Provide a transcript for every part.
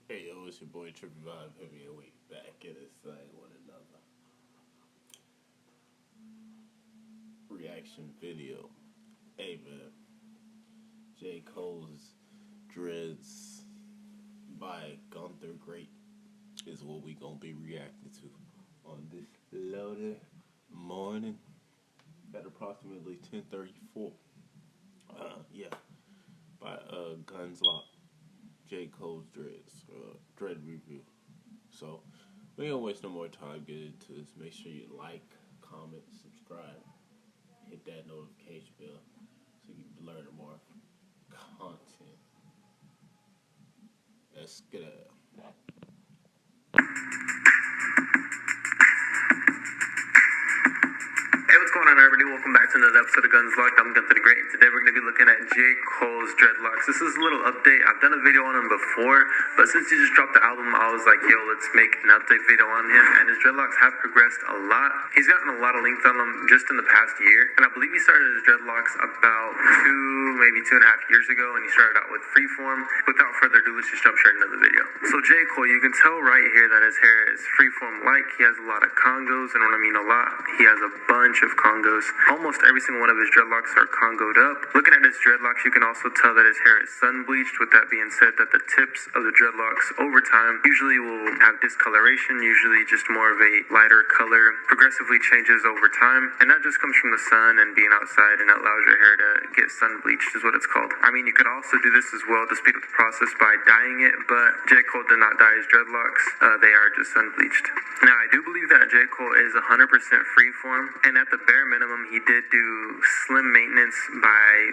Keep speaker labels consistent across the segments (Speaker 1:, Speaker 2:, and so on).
Speaker 1: Hey yo, it's your boy Trippy Vibe Heavyweight back at this thing with another reaction video. Hey man, J.Cole's Dreads by Gunther Great is what we gonna be reacting to on this loaded morning at approximately 10:34. By Gunslock. J.Cole's Dread review. So, we ain't gonna waste no more time getting into this. Make sure you like, comment, subscribe, hit that notification bell so you can learn more content. Let's get it.
Speaker 2: Hey, what's going on, everybody? Welcome back to another episode of Gunslock. I'm Gunther the Great, and today we're going to be looking at J. Cole's Dreadlocks. This is a little update. I've done a video on him before, but since he just dropped the album, I was like, yo, let's make an update video on him, and his dreadlocks have progressed a lot. He's gotten a lot of length on him just in the past year, and I believe he started his dreadlocks about maybe 2.5 years ago, and he started out with freeform. Without further ado, let's just jump straight into the video. So J. Cole, you can tell right here that his hair is freeform-like. He has a lot of congos, and when I mean a lot, he has a bunch of congos. Almost every single one of his dreadlocks are congoed up. Looking at his dreadlocks, you can also tell that his hair is sun bleached. With that being said, that the tips of the dreadlocks over time usually will have discoloration, usually just more of a lighter color, progressively changes over time, and that just comes from the sun and being outside, and allows your hair to get sun bleached is what it's called. I mean, you could also do this as well to speed up the process by dyeing it, but J. Cole did not dye his dreadlocks. They are just sun bleached. Now, I do believe that J. Cole is 100% freeform, and at the bare minimum, he did do slim maintenance by,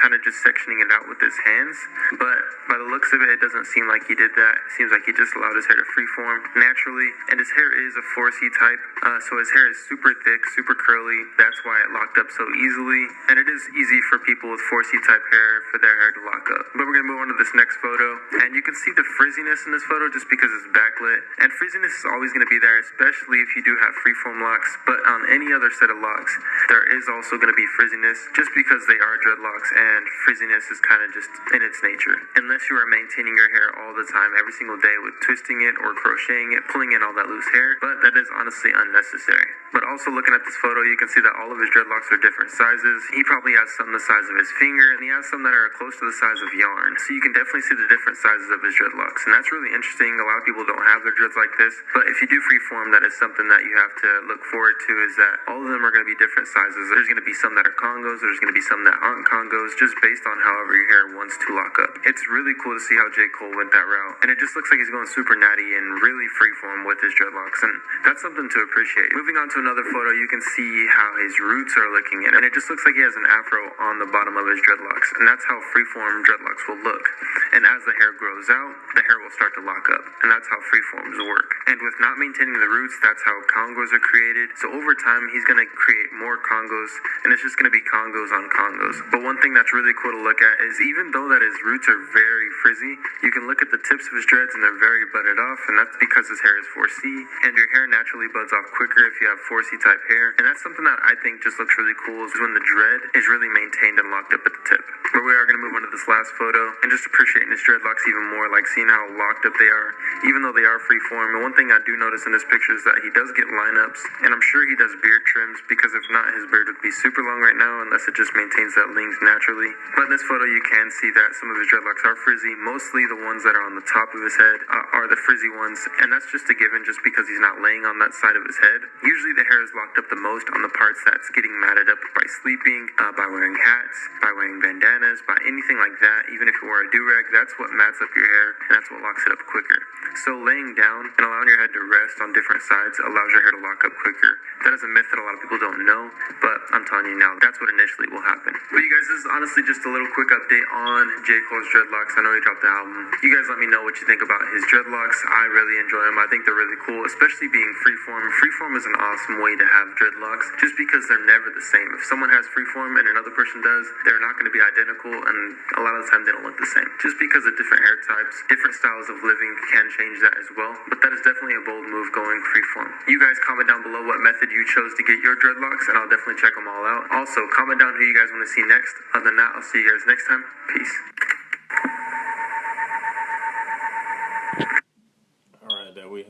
Speaker 2: kind of just sectioning it out with his hands, but by the looks of it, it doesn't seem like he did that. It seems like he just allowed his hair to freeform naturally, and his hair is a 4C type, so his hair is super thick, super curly. That's why it locked up so easily, and it is easy for people with 4C type hair for their hair to lock up. But we're going to move on to this next photo, and you can see the frizziness in this photo just because it's backlit, and frizziness is always going to be there, especially if you do have freeform locks, but on any other set of locks, there is also going to be frizziness just because they are dreadlocks, and frizziness is kind of just in its nature. Unless you are maintaining your hair all the time, every single day with twisting it or crocheting it, pulling in all that loose hair, but that is honestly unnecessary. But also looking at this photo, you can see that all of his dreadlocks are different sizes. He probably has some the size of his finger, and he has some that are close to the size of yarn. So you can definitely see the different sizes of his dreadlocks, and that's really interesting. A lot of people don't have their dreads like this, but if you do freeform, that is something that you have to look forward to, is that all of them are going to be different sizes. There's going to be some that are congos, there's going to be some that aren't congos, just based on however your hair wants to lock up. It's really cool to see how J. Cole went that route, and it just looks like he's going super natty and really freeform with his dreadlocks, and that's something to appreciate. Moving on to another photo, you can see how his roots are looking, and it just looks like he has an afro on the bottom of his dreadlocks, and that's how freeform dreadlocks will look. And as the hair grows out, the hair will start to lock up, and that's how freeforms work. And with not maintaining the roots, that's how congos are created. So over time, he's going to create more congos, and it's just going to be congos on congos. But one thing that's really cool to look at is, even though that his roots are very frizzy, you can look at the tips of his dreads and they're very budded off, and that's because his hair is 4C, and your hair naturally buds off quicker if you have 4C type hair. And that's something that I think just looks really cool, is when the dread is really maintained and locked up at the tip. But we are going to move on to this last photo and just appreciating his dreadlocks even more, like seeing how locked up they are, even though they are freeform. And one thing I do notice in this picture is that he does get lineups, and I'm sure he does beard trims, because if not, his beard would be super long right now unless it just maintains that length naturally. But in this photo, you can see that some of his dreadlocks are frizzy. Mostly the ones that are on the top of his head are the frizzy ones, and that's just a given just because he's not laying on that side of his head. Usually the hair is locked up the most on the parts that's getting matted up by sleeping, by wearing hats, by wearing bandanas, by anything like that. Even if you wear a do-rag, that's what mats up your hair, and that's what locks it up quicker. So laying down and allowing your head to rest on different sides allows your hair to lock up quicker. That is a myth that a lot of people don't know, but I'm telling you now, that's what initially will happen. But you guys, this is honestly just a little quick update on J. Cole's dreadlocks. I know he dropped the album. You guys let me know what you think about his dreadlocks. I really enjoy them. I think they're really cool, especially being freeform. Freeform is an awesome way to have dreadlocks, just because they're never the same. If someone has freeform and another person does, they're not going to be identical, and a lot of the time they don't look the same. Just because of different hair types, different styles of living can change that as well. But that is definitely a bold move, going freeform. You guys comment down below what method you chose to get your dreadlocks, and I'll definitely check them all out. Also, comment down who you guys want to see next. Other than that, I'll see you guys next time. Peace.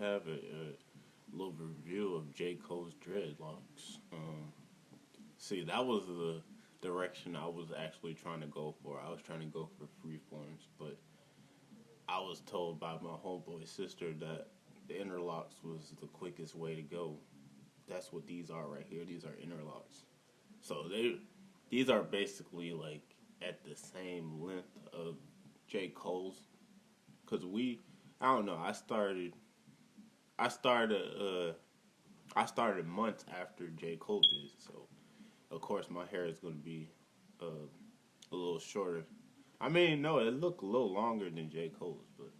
Speaker 1: have a little review of J. Cole's Dreadlocks. See, that was the direction I was actually trying to go for. I was trying to go for freeforms, but I was told by my homeboy sister that the interlocks was the quickest way to go. That's what these are right here. These are interlocks. So these are basically like at the same length of J. Cole's. Cause I don't know. I started months after J. Cole did. So of course my hair is gonna be a little shorter. I mean, no, it looked a little longer than J. Cole's, but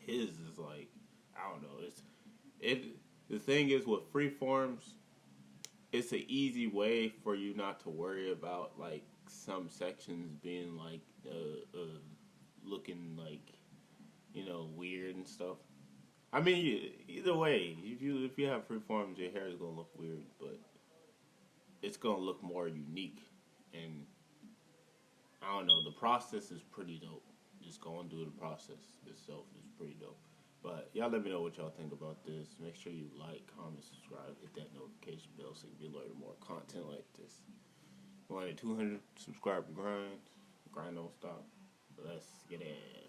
Speaker 1: his is like, I don't know. The thing is with freeforms, it's an easy way for you not to worry about like some sections being like looking like, weird and stuff. I mean, either way, if you have freeforms, your hair is gonna look weird, but it's gonna look more unique. And I don't know, the process is pretty dope. Just going through the process itself is pretty dope. But y'all let me know what y'all think about this. Make sure you like, comment, subscribe, hit that notification bell so you can be alerted to more content like this. We're on a 200 subscriber grind. Grind don't stop. Let's get it.